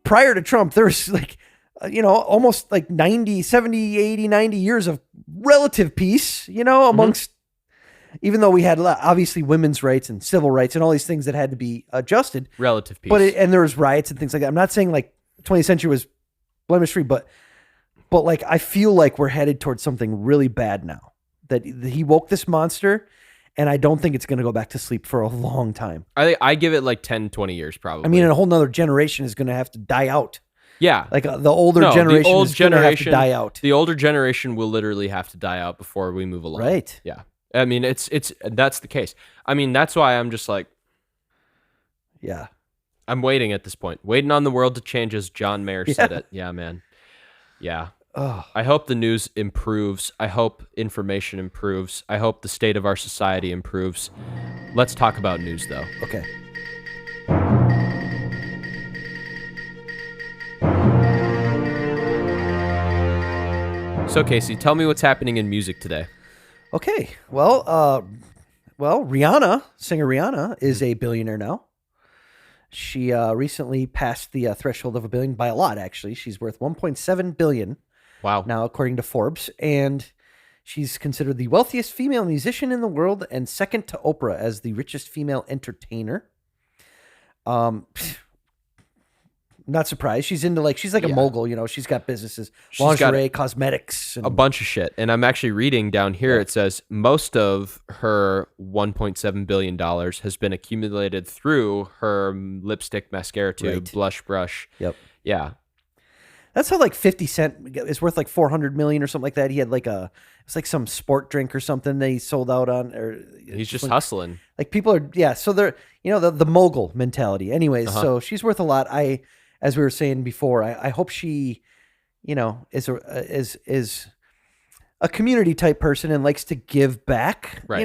prior to Trump, there was like, almost like 90, 70, 80, 90 years of relative peace, amongst, even though we had obviously women's rights and civil rights and all these things that had to be adjusted. Relative peace. And there was riots and things like that. I'm not saying like 20th century was blemish free, but like, I feel like we're headed towards something really bad now, that he woke this monster, and I don't think it's going to go back to sleep for a long time. I give it like 10, 20 years probably. I mean, a whole nother generation is going to have to die out. Yeah. Like the older generation is going to have to die out. The older generation will literally have to die out before we move along. Right. Yeah. I mean, that's the case. I mean, that's why I'm just like, yeah, I'm waiting at this point, waiting on the world to change, as John Mayer said it. Yeah, man. Yeah. Oh. I hope the news improves. I hope information improves. I hope the state of our society improves. Let's talk about news, though. Okay. So, Casey, tell me what's happening in music today. Okay. Well, Rihanna, singer Rihanna, is a billionaire now. She recently passed the threshold of $1 billion by a lot, actually. She's worth $1.7 billion. Wow. Now, according to Forbes. And she's considered the wealthiest female musician in the world and second to Oprah as the richest female entertainer. Not surprised. She's into she's like a mogul, she's got businesses, lingerie, cosmetics. And a bunch of shit. And I'm actually reading down here, it says most of her $1.7 billion has been accumulated through her lipstick, mascara tube, blush brush. Yep. Yeah. That's how 50 Cent is worth like $400 million or something like that. He had it's like some sport drink or something that he sold out on. Or he's just hustling. Like people are, so they're, the mogul mentality. Anyways, so she's worth a lot. As we were saying before, I hope she, is a community type person and likes to give back. Right.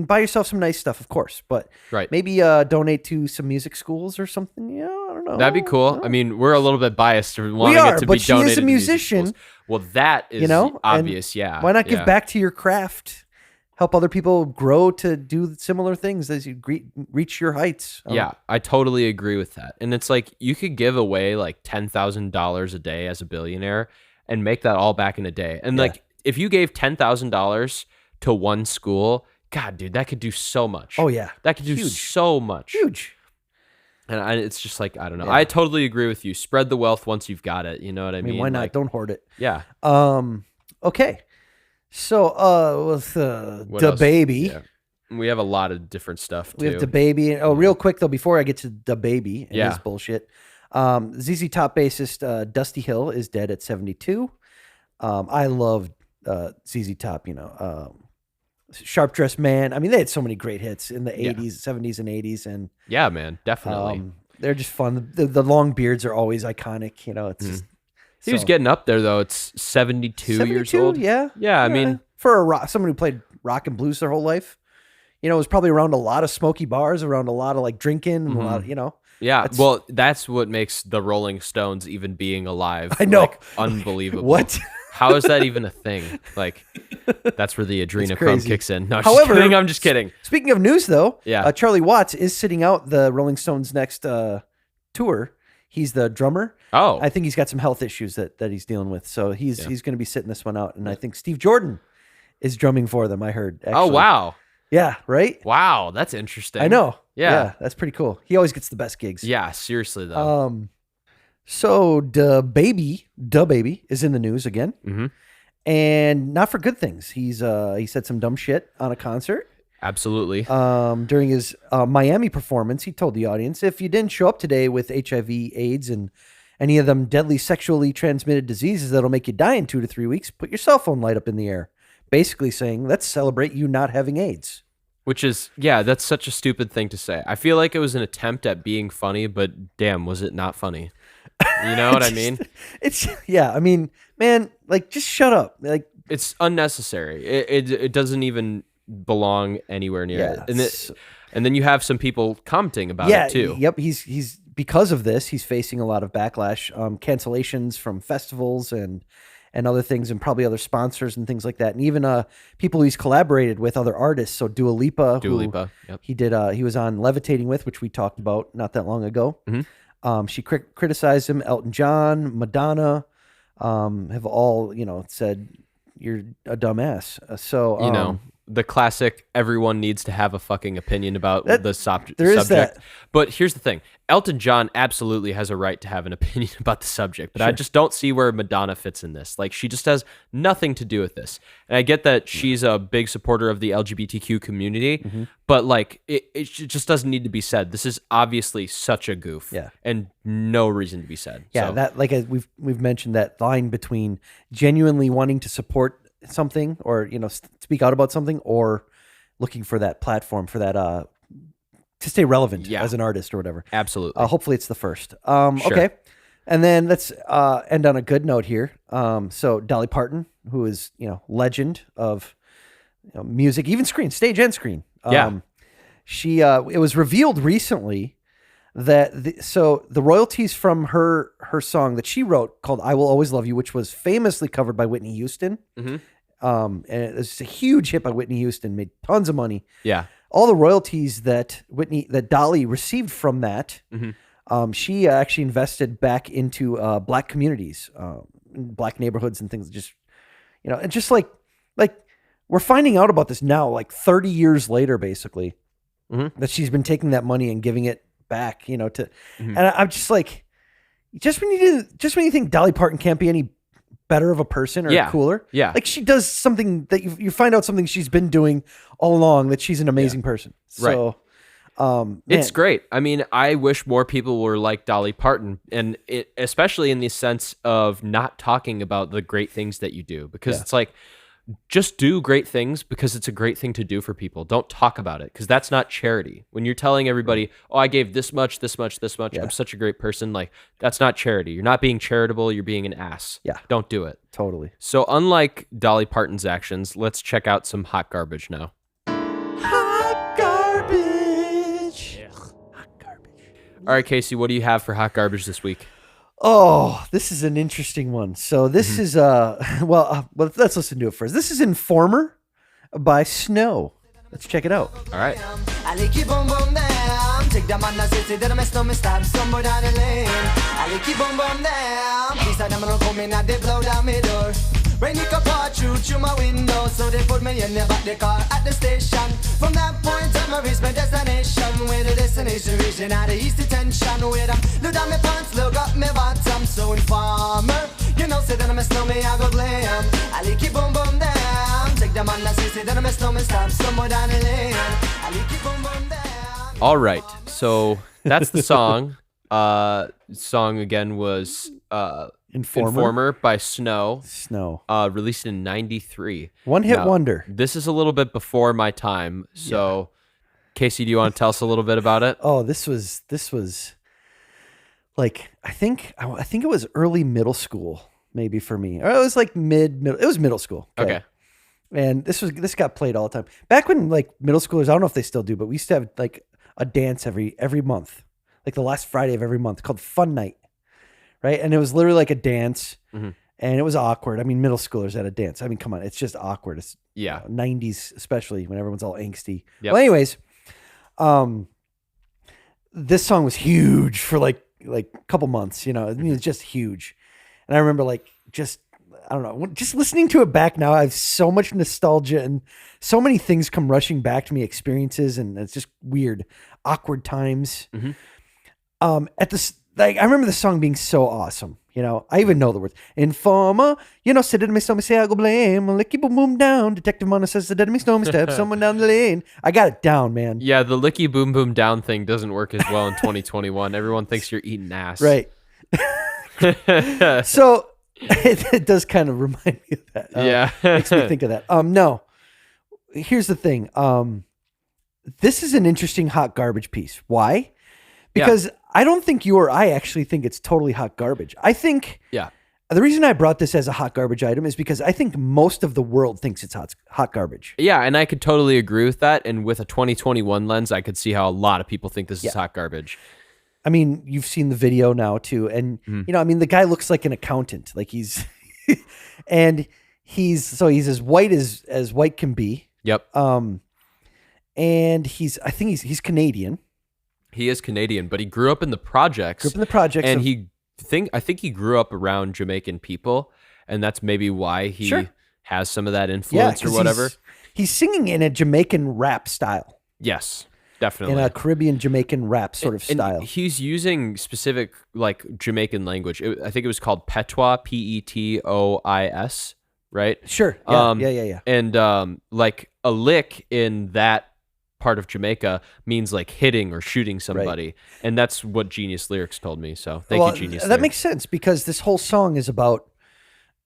Buy yourself some nice stuff, of course, but maybe donate to some music schools or something. Yeah, I don't know. That'd be cool. I mean, we're a little bit biased for wanting it to be donated. But she is a musician. Well, that is obvious. Yeah. Why not give back to your craft? Help other people grow to do similar things as you reach your heights. Yeah, I totally agree with that. And it's like you could give away like $10,000 a day as a billionaire and make that all back in a day. And if you gave $10,000 to one school, God, dude, that could do so much. Oh, yeah. That could do so much. Huge. And it's just like, I don't know. Yeah. I totally agree with you. Spread the wealth once you've got it. You know what I mean? Why not? Don't hoard it. Yeah. Okay. So, with DaBaby. Yeah. We have a lot of different stuff, too. We have DaBaby. Oh, real quick, though, before I get to DaBaby and his bullshit, ZZ Top bassist Dusty Hill is dead at 72. I love ZZ Top, Sharp Dressed Man. I mean, they had so many great hits in the 80s, 70s, and 80s. And yeah, man, definitely. They're just fun. The long beards are always iconic. It's just... He was getting up there, though. It's 72 years old. Yeah. Yeah, I mean... For someone who played rock and blues their whole life, was probably around a lot of smoky bars, around a lot of drinking, and a lot of, Yeah, that's what makes the Rolling Stones even being alive. I know. Unbelievable. What? How is that even a thing? That's where the adrenochrome kicks in. No, However, I'm just kidding. Speaking of news, though, yeah. Charlie Watts is sitting out the Rolling Stones' next tour. He's the drummer. Oh. I think he's got some health issues that he's dealing with. So he's going to be sitting this one out. And I think Steve Jordan is drumming for them, I heard. Actually. Oh, wow. Yeah, right? Wow, that's interesting. I know. Yeah. That's pretty cool. He always gets the best gigs. Yeah, seriously, though. So DaBaby is in the news again. Mm-hmm. And not for good things. He said some dumb shit on a concert. Absolutely. During his Miami performance, he told the audience, if you didn't show up today with HIV, AIDS, and any of them deadly sexually transmitted diseases that'll make you die in 2 to 3 weeks, put your cell phone light up in the air. Basically saying, let's celebrate you not having AIDS. Which is, that's such a stupid thing to say. I feel like it was an attempt at being funny, but damn, was it not funny? You know what I mean? Man, just shut up. It's unnecessary. It doesn't even belong anywhere near it. And then you have some people commenting about it too. Yep. He's because of this, he's facing a lot of backlash, cancellations from festivals and other things, and probably other sponsors and things like that. And even people he's collaborated with, other artists. So Dua Lipa. Yep. He was on Levitating with, which we talked about not that long ago. Mm-hmm. She criticized him. Elton John, Madonna, have all, said you're a dumbass. So, the classic, everyone needs to have a fucking opinion about the subject. Is that. But here's the thing. Elton John absolutely has a right to have an opinion about the subject, but I just don't see where Madonna fits in this. Like, she just has nothing to do with this. And I get that she's a big supporter of the LGBTQ community, but like, it just doesn't need to be said. This is obviously such a goof and no reason to be said. Yeah, so. that, like we've mentioned, that line between genuinely wanting to support something or speak out about something or looking for that platform for that to stay relevant as an artist or whatever. Absolutely. Hopefully it's the first. Sure. Okay, and then let's end on a good note here. So Dolly Parton, who is legend of music, even screen, stage and screen. She it was revealed recently that the royalties from her song that she wrote called "I Will Always Love You," which was famously covered by Whitney Houston. And it was a huge hit by Whitney Houston, made tons of money. Yeah. All the royalties that Dolly received from that, she actually invested back into black communities, black neighborhoods and things. Just and just like we're finding out about this now, like 30 years later, basically, that she's been taking that money and giving it back, to. And I'm just like, just when you think Dolly Parton can't be any better of a person or cooler. Yeah. Like, she does something that you find out something she's been doing all along, that she's an amazing person. So, it's great. I mean, I wish more people were like Dolly Parton, and especially in the sense of not talking about the great things that you do, because it's like, just do great things because it's a great thing to do for people. Don't talk about it, because that's not charity. When you're telling everybody, oh, I gave this much, I'm such a great person, like, that's not charity. You're not being charitable. You're being an ass. Yeah. Don't do it. Totally. So unlike Dolly Parton's actions, let's check out some hot garbage now. Hot garbage. Hot garbage. All right, Casey, what do you have for hot garbage this week? Oh, this is an interesting one. So this is well, let's listen to it first. This is Informer by Snow. Let's check it out. All right. Rain you can pour through my window, so they put me in the back the car at the station. From that point on, I reached my destination. Where the destination region had the east detention. Where them look down my pants, look up my bottom. So Informer, say that I'm a snowman, I go glam. I like it boom boom down. Take them on the say that I'm a snowman, stop somewhere down the lane. I like it boom boom down. All right, so that's the song. Song again was Informer by Snow. Released in 93. One hit wonder. This is a little bit before my time. So, Casey, do you want to tell us a little bit about it? Oh, this was like, I think it was early middle school, maybe for me. Or it was like middle. It was middle school. Okay. And this got played all the time. Back when, like, middle schoolers, I don't know if they still do, but we used to have like a dance every month. Like the last Friday of every month, called Fun Night. Right? And it was literally like a dance, and it was awkward. I mean, middle schoolers at a dance. I mean, come on, it's just awkward. It's 90s, especially when everyone's all angsty. Yep. Well, anyways, this song was huge for like a couple months. I mean, it's just huge. And I remember I don't know, just listening to it back now, I have so much nostalgia and so many things come rushing back to me, experiences, and it's just weird, awkward times. I remember the song being so awesome. I even know the words. Informer, sit in my stomach, say I go blame. Licky boom boom down. Detective Mona says the dead me stomach step. Someone down the lane. I got it down, man. Yeah, the licky boom boom down thing doesn't work as well in 2021. Everyone thinks you're eating ass. Right. So it does kind of remind me of that. Yeah. Makes me think of that. No. Here's the thing. This is an interesting hot garbage piece. Why? Because I don't think you or I actually think it's totally hot garbage. I think the reason I brought this as a hot garbage item is because I think most of the world thinks it's hot garbage. Yeah, and I could totally agree with that. And with a 2021 lens, I could see how a lot of people think this is hot garbage. I mean, you've seen the video now too. And, I mean, the guy looks like an accountant. Like he's as white as white can be. Yep. And I think he's Canadian. He is Canadian, but he grew up in the projects. And I think he grew up around Jamaican people, and that's maybe why he has some of that influence or whatever. He's singing in a Jamaican rap style. Yes, definitely. In a Caribbean Jamaican rap sort of style. He's using specific like Jamaican language. I think it was called Patois, Petois, right? Sure. Yeah. And like a lick in that part of Jamaica means like hitting or shooting somebody. Right. And that's what Genius Lyrics told me. So thank you, Genius Lyrics. That makes sense because this whole song is about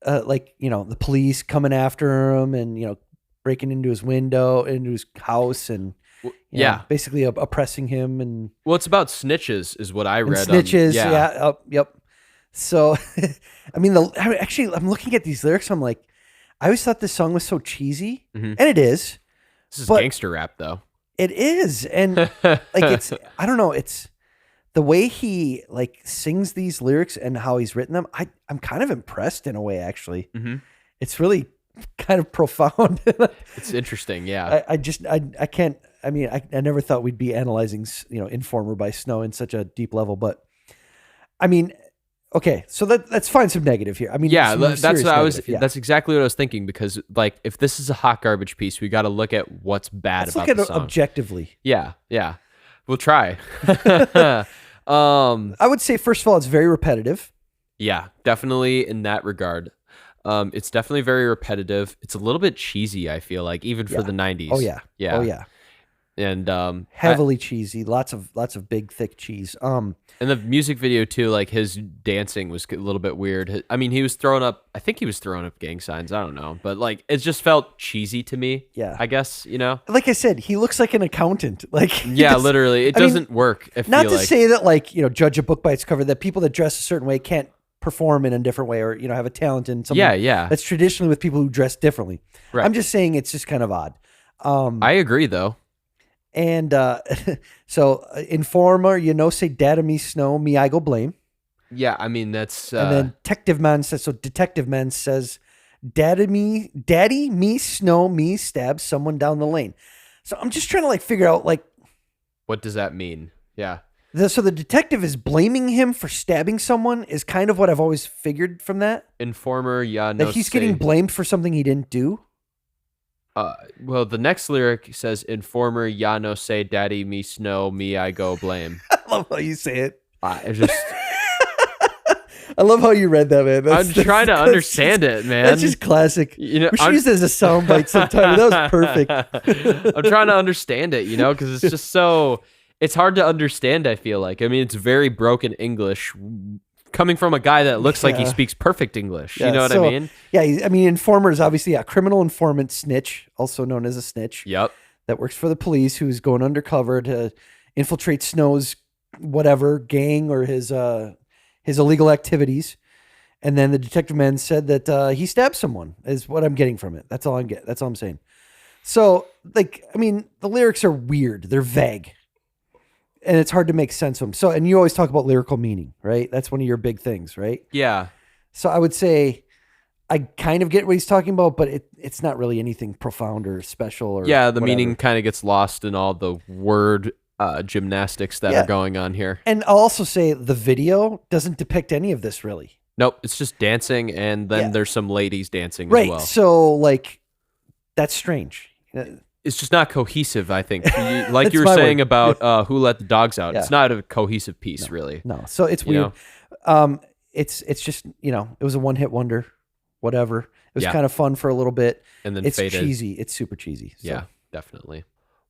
like, you know, the police coming after him and, you know, breaking into his window, into his house and you know, basically oppressing him. And well, it's about snitches is what I read. Snitches. Yep. So, I mean, I'm looking at these lyrics. I'm like, I always thought this song was so cheesy and it is. This is gangster rap though. It is. And like, it's, I don't know. It's the way he like sings these lyrics and how he's written them. I'm kind of impressed in a way, actually. Mm-hmm. It's really kind of profound. It's interesting. Yeah. I can't, I mean, I never thought we'd be analyzing, you know, Informer by Snow in such a deep level, but I mean, okay, so let's find some negative here. I mean, that's what I was. Yeah. That's exactly what I was thinking because, like, if this is a hot garbage piece, we got to look at what's bad about the song. Look at it objectively. Yeah, we'll try. I would say first of all, it's very repetitive. Yeah, definitely in that regard. It's definitely very repetitive. It's a little bit cheesy. I feel like even for the 90s. Oh yeah. And heavily cheesy. Lots of big thick cheese. And the music video too, like his dancing was a little bit weird. I mean, I think he was throwing up gang signs. I don't know, but like it just felt cheesy to me. Yeah, I guess, you know. Like I said, he looks like an accountant. Like literally, it doesn't work. Not to say that like, you know, judge a book by its cover. That people that dress a certain way can't perform in a different way, or you know, have a talent in something. That's traditionally with people who dress differently. Right. I'm just saying it's just kind of odd. I agree though. And so Informer, you know, say Daddy me Snow, me I go blame. Yeah, I mean that's and then Detective Man says Daddy me Snow, me stab someone down the lane. So I'm just trying to like figure out like what does that mean? Yeah. So the detective is blaming him for stabbing someone is kind of what I've always figured from that. Informer, that he's getting blamed for something he didn't do. Well, the next lyric says, Informer, ya no say, daddy, me snow, me I go blame. I love how you say it. I love how you read that, man. I'm trying to understand it, man. That's just classic. You know, we should use it as a soundbite sometime. That was perfect. I'm trying to understand it, you know, because it's just it's hard to understand, I feel like. I mean, it's very broken English coming from a guy that looks like he speaks perfect English. You know what I mean? Yeah, I mean, Informer is obviously a criminal informant snitch, also known as a snitch. Yep. That works for the police, who's going undercover to infiltrate Snow's whatever gang or his illegal activities. And then the detective man said that he stabbed someone, is what I'm getting from it. That's all I'm saying. So, like, I mean, the lyrics are weird. They're vague. And it's hard to make sense of them. So, and you always talk about lyrical meaning, right? That's one of your big things, right? Yeah. So I would say I kind of get what he's talking about, but it's not really anything profound or special. Or the whatever. Meaning kind of gets lost in all the word gymnastics that are going on here. And I'll also say the video doesn't depict any of this really. Nope. It's just dancing, and then there's some ladies dancing as well. Right. So, like, that's strange. It's just not cohesive, I think. Like you were saying word. About Who Let the Dogs Out. Yeah. It's not a cohesive piece, really. No. So it's weird. It's just, you know, it was a one-hit wonder, whatever. It was kind of fun for a little bit. And then it's faded. Cheesy. It's super cheesy. So. Yeah, definitely.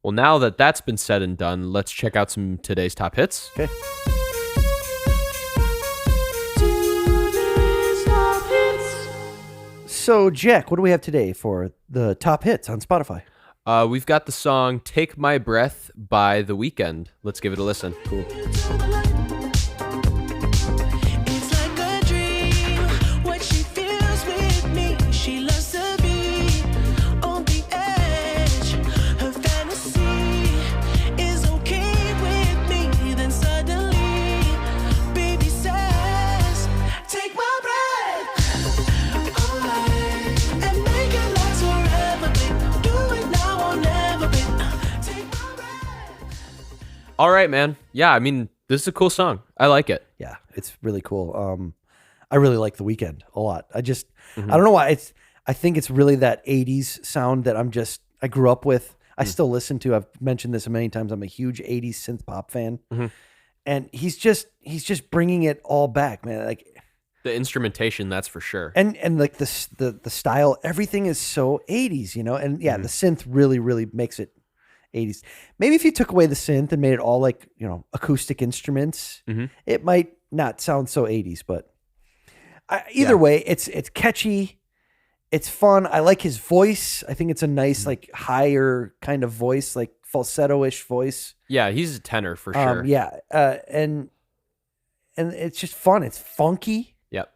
Well, now that that's been said and done, let's check out some today's top hits. Okay. So, Jack, what do we have today for the top hits on Spotify? We've got the song Take My Breath by The Weeknd. Let's give it a listen. Cool. All right, man. Yeah, I mean, this is a cool song. I like it. Yeah, it's really cool. I really like The Weeknd a lot. I don't know why. I think it's really that 80s sound that I grew up with. I still listen to. I've mentioned this many times. I'm a huge 80s synth pop fan. And he's just bringing it all back, man. Like the instrumentation, that's for sure. And like the style, everything is so 80s, you know? And yeah, the synth really, really makes it 80s. Maybe if you took away the synth and made it all like, you know, acoustic instruments, it might not sound so 80s, but either way, it's catchy. It's fun. I like his voice. I think it's a nice, like higher kind of voice, like falsetto-ish voice. Yeah, he's a tenor for sure. Yeah. And it's just fun. It's funky. Yep.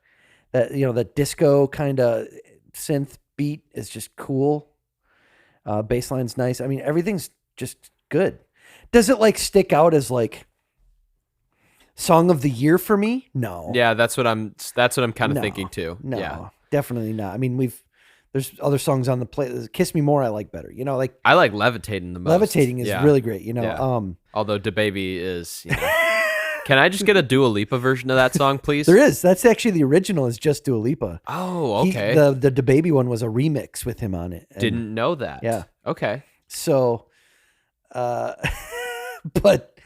That, you know, the disco kind of synth beat is just cool. Bass line's nice. I mean, everything's just good. Does it like stick out as like song of the year for me? No. Yeah, that's what I'm kind of thinking too. No, yeah. Definitely not. I mean, there's other songs on the play. Kiss Me More I like better. You know, like I like Levitating the most. Levitating is really great, you know. Yeah. Although DaBaby is, you know. Can I just get a Dua Lipa version of that song, please? There is. That's actually the original is just Dua Lipa. Oh, okay. The DaBaby one was a remix with him on it. Didn't know that. Yeah. Okay. So but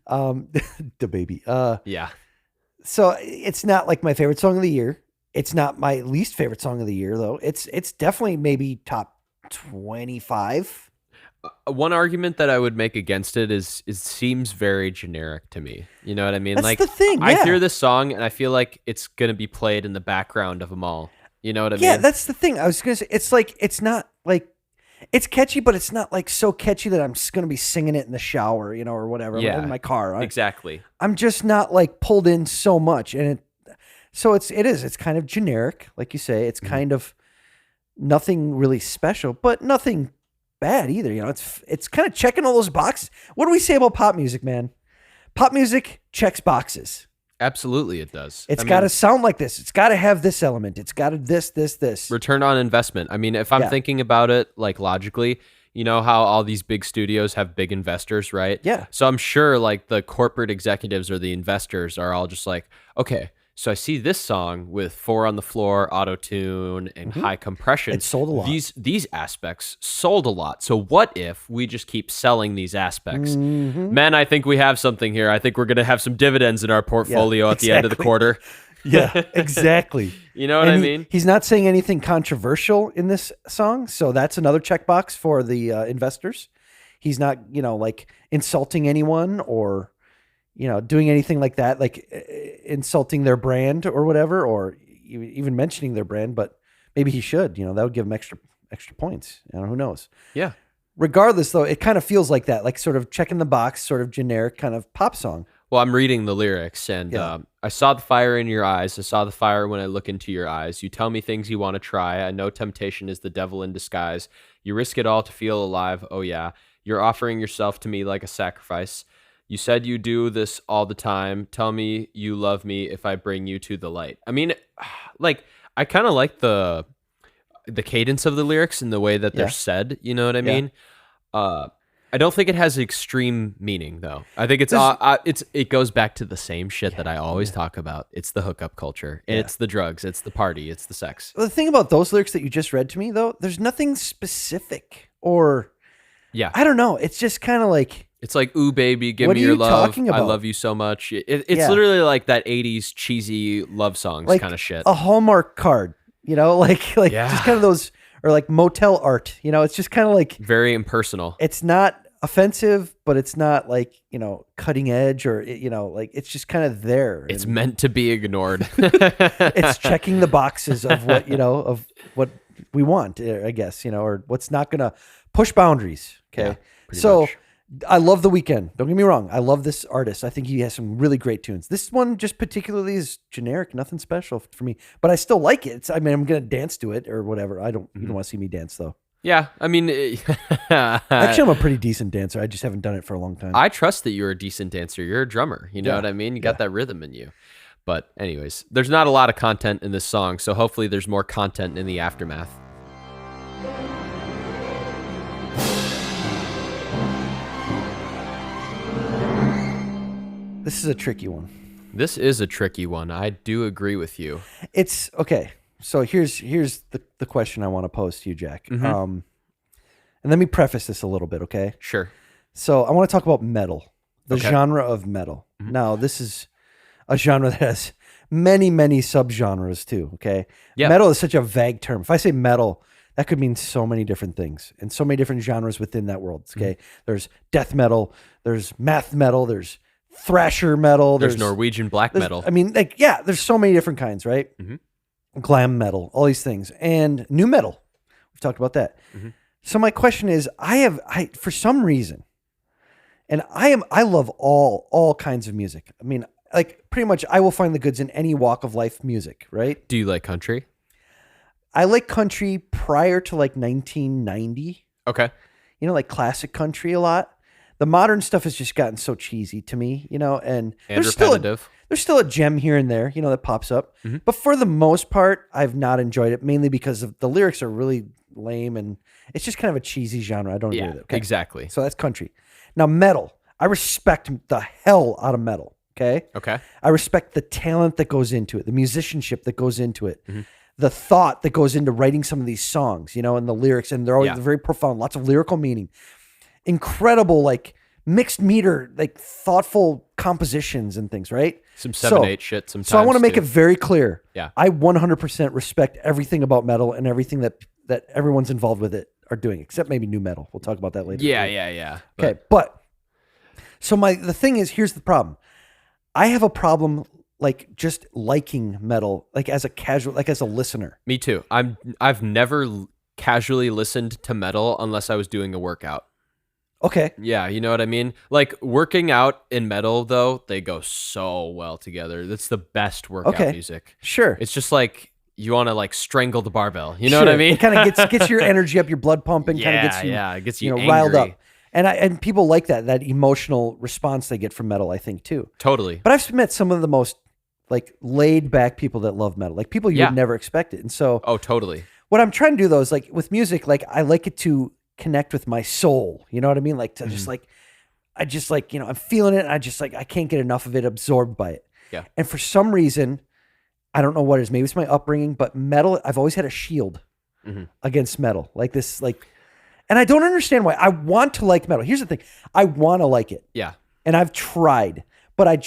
DaBaby. Yeah. So it's not like my favorite song of the year. It's not my least favorite song of the year, though. It's definitely maybe top 25. One argument that I would make against it is it seems very generic to me. You know what I mean? That's like the thing. Yeah. I hear this song and I feel like it's gonna be played in the background of them all. You know what I mean? Yeah, that's the thing. I was gonna say it's like it's not like it's catchy, but it's not like so catchy that I'm just gonna be singing it in the shower, you know, or whatever. Yeah, in my car. Exactly. I'm just not like pulled in so much, and it's kind of generic, like you say. It's kind of nothing really special, but nothing bad either. You know, it's kind of checking all those boxes. What do we say about pop music, man? Pop music checks boxes. Absolutely, it does. It's got to sound like this. It's got to have this element. It's got to this. Return on investment. I mean, if I'm thinking about it like logically, you know how all these big studios have big investors, right? Yeah. So I'm sure like the corporate executives or the investors are all just like, okay, so I see this song with 4 on the floor, auto-tune, and high compression. It sold a lot. These aspects sold a lot. So what if we just keep selling these aspects? Man, I think we have something here. I think we're going to have some dividends in our portfolio at the end of the quarter. Yeah, exactly. You know what I mean? He's not saying anything controversial in this song, so that's another checkbox for the investors. He's not, you know, like insulting anyone or, you know, doing anything like that, like insulting their brand or whatever, or even mentioning their brand. But maybe he should, you know, that would give him extra points. You know, who knows? Yeah. Regardless, though, it kind of feels like that, like sort of checking the box, sort of generic kind of pop song. Well, I'm reading the lyrics, and I saw the fire in your eyes. I saw the fire when I look into your eyes. You tell me things you want to try. I know temptation is the devil in disguise. You risk it all to feel alive. Oh, yeah. You're offering yourself to me like a sacrifice. You said you do this all the time. Tell me you love me if I bring you to the light. I mean, like, I kind of like the cadence of the lyrics and the way that they're said. You know what I mean? I don't think it has extreme meaning, though. I think it goes back to the same shit that I always talk about. It's the hookup culture. And it's the drugs. It's the party. It's the sex. Well, the thing about those lyrics that you just read to me, though, there's nothing specific or... Yeah. I don't know. It's just kind of like... It's like, ooh, baby, give me your love. I love you so much. It's literally like that 80s cheesy love songs like kind of shit. A Hallmark card, you know, like just kind of those, or like motel art, you know, it's just kind of like... Very impersonal. It's not offensive, but it's not like, you know, cutting edge or, you know, like it's just kind of there. It's meant to be ignored. It's checking the boxes of what, you know, of what we want, I guess, you know, or what's not going to push boundaries. Okay. Yeah, so... much. I love The Weeknd. Don't get me wrong. I love this artist. I think he has some really great tunes. This one just particularly is generic, nothing special for me. But I still like it. I'm going to dance to it or whatever. You don't want to see me dance, though. Yeah, I mean... Actually, I'm a pretty decent dancer. I just haven't done it for a long time. I trust that you're a decent dancer. You're a drummer. You know what I mean? You got that rhythm in you. But anyways, there's not a lot of content in this song, so hopefully there's more content in the aftermath. This is a tricky one. This is a tricky one. I do agree with you. It's okay. So here's the question I want to pose to you, Jack. And let me preface this a little bit, okay? Sure. So I want to talk about metal, the genre of metal. Now, this is a genre that has many, many subgenres too, okay? Yep. Metal is such a vague term. If I say metal, that could mean so many different things and so many different genres within that world, okay? There's death metal, there's math metal, there's thrasher metal. There's Norwegian black metal. I mean, like, yeah, there's so many different kinds, right? Glam metal, all these things. And new metal. We've talked about that. So my question is, I for some reason, and I love all kinds of music. I mean, like pretty much I will find the goods in any walk of life music, right? Do you like country? I like country prior to like 1990. Okay. You know, like classic country a lot. The modern stuff has just gotten so cheesy to me, you know, and there's repetitive. There's still a gem here and there, you know, that pops up. But for the most part, I've not enjoyed it, mainly because of the lyrics are really lame and it's just kind of a cheesy genre. I don't agree with it. Okay? Exactly. So that's country. Now, metal. I respect the hell out of metal. Okay. Okay. I respect the talent that goes into it, the musicianship that goes into it, the thought that goes into writing some of these songs, you know, and the lyrics, and they're always very profound, lots of lyrical meaning. Incredible, like mixed meter, like thoughtful compositions and things, right? Some 7/8 shit sometimes. So I want to make it very clear. Yeah. I 100% respect everything about metal and everything that everyone's involved with it are doing, except maybe new metal. We'll talk about that later. Yeah. Okay, but so the thing is, here's the problem. I have a problem like just liking metal, like as a casual, like as a listener. Me too. I've never casually listened to metal unless I was doing a workout. Okay. Yeah, you know what I mean? Like working out in metal though, they go so well together. That's the best workout music. Sure. It's just like you want to like strangle the barbell. You know what I mean? It kind of gets your energy up, your blood pumping, kind of gets you, it gets you, riled up. And people like that emotional response they get from metal, I think too. Totally. But I've met some of the most like laid back people that love metal, like people you would never expect it. And so, totally. What I'm trying to do though is like with music, like I like it to connect with my soul. You know what I mean? Like to just like, I just like, you know, I'm feeling it. And I just like, I can't get enough of it, absorbed by it. Yeah. And for some reason, I don't know what it is. Maybe it's my upbringing, but metal, I've always had a shield against metal like this, like, and I don't understand why. I want to like metal. Here's the thing. I want to like it. Yeah. And I've tried, but I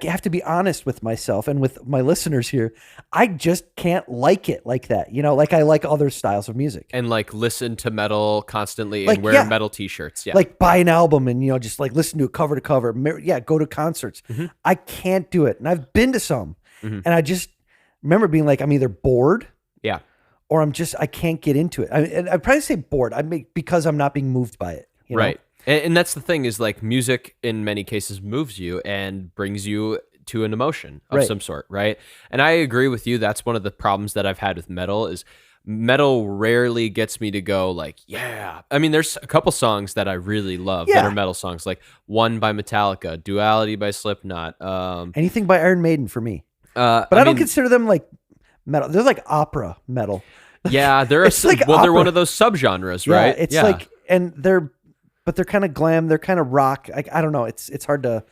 have to be honest with myself and with my listeners here. I just can't like it like that. You know, like I like other styles of music. And like listen to metal constantly like, and wear metal t-shirts. Yeah. Like buy an album and, you know, just like listen to it cover to cover. Yeah. Go to concerts. I can't do it. And I've been to some and I just remember being like, I'm either bored. Yeah. Or I can't get into it. I'd probably say bored. Because I'm not being moved by it. You know? Right. And that's the thing is like music in many cases moves you and brings you to an emotion of some sort. Right. And I agree with you. That's one of the problems that I've had with metal is metal rarely gets me to go like, yeah. I mean, there's a couple songs that I really love that are metal songs, like One by Metallica, Duality by Slipknot. Anything by Iron Maiden for me. But I don't consider them like metal. They're like opera metal. Yeah, they're they're one of those subgenres, right? It's like, and they're kind of glam. They're kind of rock. I don't know. It's hard to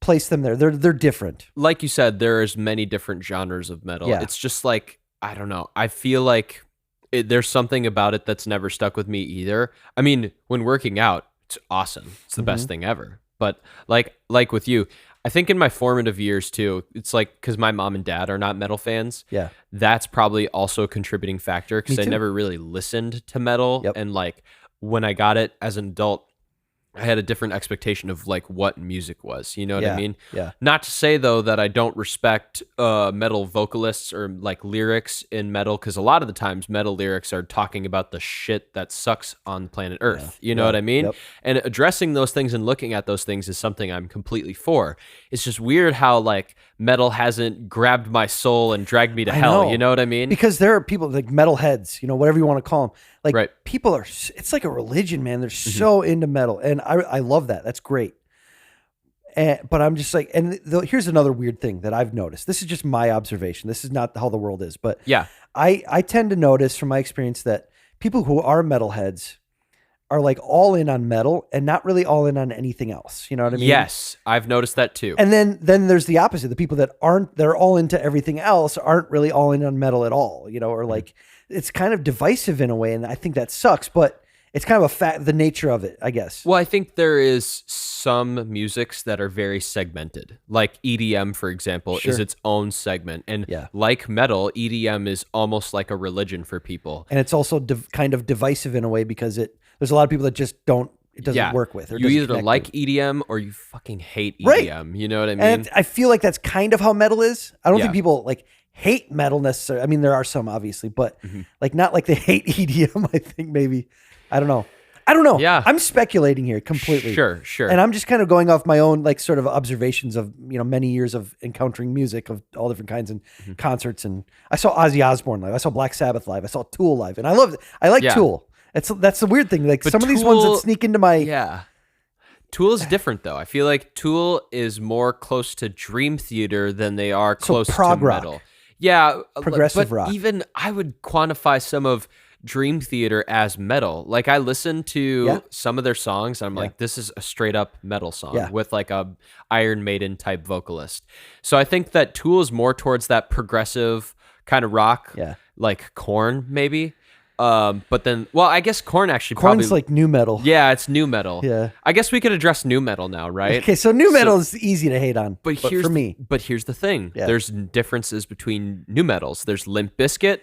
place them there. They're different. Like you said, there's many different genres of metal. Yeah. It's just like, I don't know. I feel like there's something about it that's never stuck with me either. I mean, when working out, it's awesome. It's the best thing ever. But like with you, I think in my formative years too, it's like because my mom and dad are not metal fans. Yeah, that's probably also a contributing factor because I never really listened to metal. And like when I got it as an adult, I had a different expectation of like what music was. You know what I mean? Yeah. Not to say though that I don't respect metal vocalists or like lyrics in metal, because a lot of the times metal lyrics are talking about the shit that sucks on planet Earth. You know what I mean? And addressing those things and looking at those things is something I'm completely for. It's just weird how like metal hasn't grabbed my soul and dragged me to hell. You know what I mean? Because there are people like metal heads, you know, whatever you want to call them. Like people are, it's like a religion, man. They're so into metal. And I love that. That's great. But I'm just like, and here's another weird thing that I've noticed. This is just my observation. This is not how the world is. But I tend to notice from my experience that people who are metalheads are like all in on metal and not really all in on anything else. You know what I mean? Yes, I've noticed that too. And then there's the opposite. The people that they're all into everything else aren't really all in on metal at all, you know, or like it's kind of divisive in a way. And I think that sucks, but it's kind of the nature of it, I guess. Well, I think there is some musics that are very segmented. Like EDM, for example, is its own segment. And like metal, EDM is almost like a religion for people. And it's also kind of divisive in a way because there's a lot of people that just it doesn't work with. Or you either like EDM or you fucking hate EDM. Right. You know what I mean? And I feel like that's kind of how metal is. I don't think people like hate metal necessarily. I mean, there are some obviously, but like not like they hate EDM, I think maybe. I don't know. Yeah. I'm speculating here completely. Sure. And I'm just kind of going off my own like sort of observations of, you know, many years of encountering music of all different kinds and concerts. And I saw Ozzy Osbourne live. I saw Black Sabbath live. I saw Tool live. And I like Tool. That's the weird thing. Like some of these ones that sneak into my... Yeah. Tool is different though. I feel like Tool is more close to Dream Theater than they are close to metal. Rock. Yeah. Progressive rock. Even I would quantify some of Dream Theater as metal. Like I listened to some of their songs and I'm like, this is a straight up metal song with like a Iron Maiden type vocalist. So I think that Tool is more towards that progressive kind of rock, like Korn maybe. But then, well, I guess Korn actually Korn's like new metal. Yeah, it's new metal. Yeah. I guess we could address new metal now, right? Okay, so new metal is easy to hate on. But here's for me. But here's the thing. Yeah. There's differences between new metals. There's Limp Bizkit.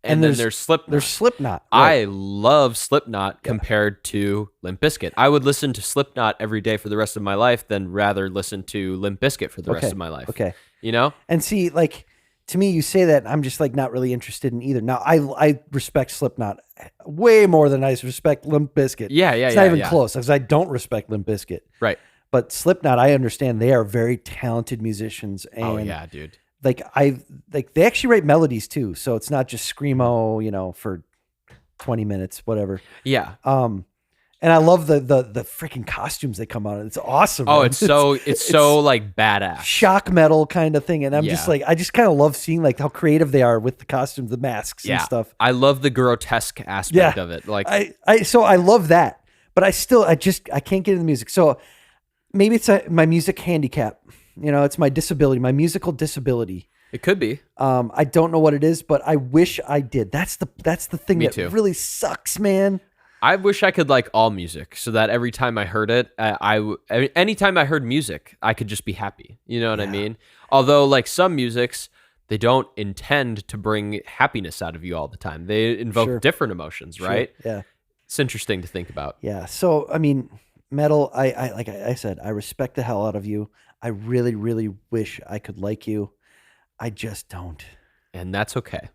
And then there's Slipknot. There's Slipknot. Right. I love Slipknot compared to Limp Bizkit. I would listen to Slipknot every day for the rest of my life than rather listen to Limp Bizkit for the rest of my life. Okay. You know? And see, like, to me, you say that, I'm just like not really interested in either. Now, I respect Slipknot way more than I respect Limp Bizkit. It's not even close because I don't respect Limp Bizkit. Right. But Slipknot, I understand they are very talented musicians. And oh, yeah, dude. Like they actually write melodies too, so it's not just screamo, you know, for 20 minutes, whatever. Yeah. And I love the freaking costumes they come out in. It's awesome. Oh, man. it's so like badass. Shock metal kind of thing. And I'm just like, I just kind of love seeing like how creative they are with the costumes, the masks and stuff. I love the grotesque aspect of it. Like so I love that, but I can't get into the music. So maybe it's my music handicap. You know, it's my disability, my musical disability. It could be. I don't know what it is, but I wish I did. That's the thing Me that too. really sucks, man. I wish I could like all music so that every time I heard it, anytime I heard music, I could just be happy. You know what I mean? Although like some musics, they don't intend to bring happiness out of you all the time. They invoke different emotions, right? Yeah. It's interesting to think about. Yeah. So, I mean, metal, I like I said, I respect the hell out of you. I really, really wish I could like you. I just don't. And that's okay.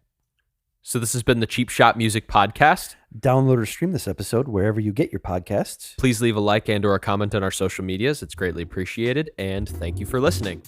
So this has been the Cheap Shot Music Podcast. Download or stream this episode wherever you get your podcasts. Please leave a like and or a comment on our social medias. It's greatly appreciated. And thank you for listening.